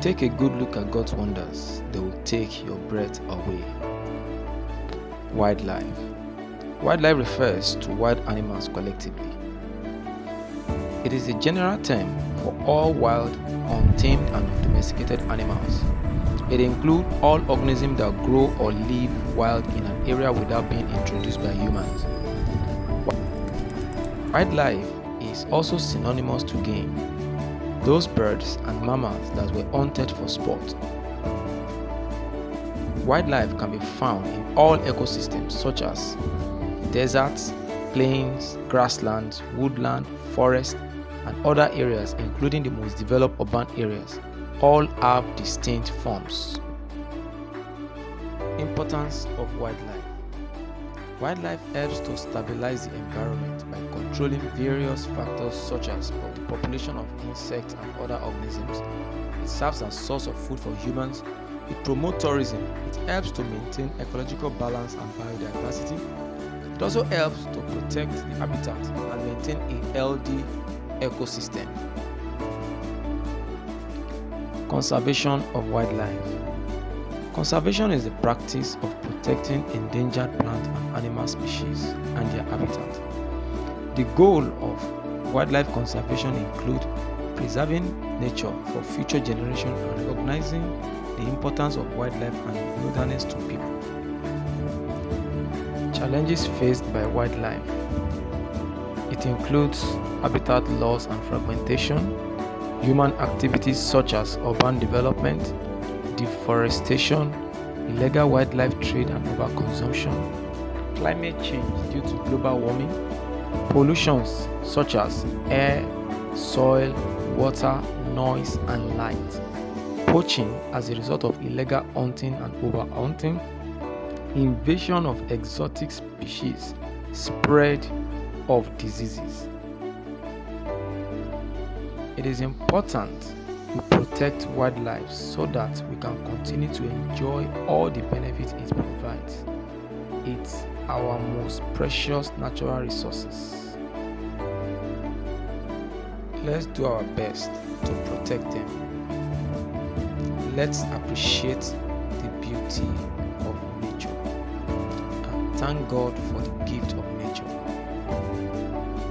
Take a good look at God's wonders, they will take your breath away. Wildlife. Wildlife refers to wild animals collectively. It is a general term for all wild, untamed, and domesticated animals. It includes all organisms that grow or live wild in an area without being introduced by humans. Wildlife is also synonymous to game, those birds and mammals that were hunted for sport. Wildlife can be found in all ecosystems such as deserts, plains, grasslands, woodland, forests, and other areas including the most developed urban areas. All have distinct forms. Importance of wildlife. Wildlife helps to stabilize the environment by controlling various factors such as the population of insects and other organisms. It serves as a source of food for humans. It promotes tourism. It helps to maintain ecological balance and biodiversity. It also helps to protect the habitat and maintain a healthy ecosystem. Conservation of wildlife. Conservation is the practice of protecting endangered plant and animal species and their habitat. The goal of wildlife conservation includes preserving nature for future generations and recognizing the importance of wildlife and wilderness to people. Challenges faced by wildlife. It includes habitat loss and fragmentation, human activities such as urban development, deforestation, illegal wildlife trade and overconsumption, climate change due to global warming, pollutions such as air, soil, water, noise, and light, poaching as a result of illegal hunting and overhunting, invasion of exotic species, spread of diseases. It is important we protect wildlife so that we can continue to enjoy all the benefits it provides. It's our most precious natural resources. Let's do our best to protect them. Let's appreciate the beauty of nature and thank God for the gift of nature.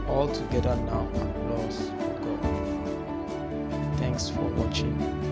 All together now, applause for God. Thanks for watching.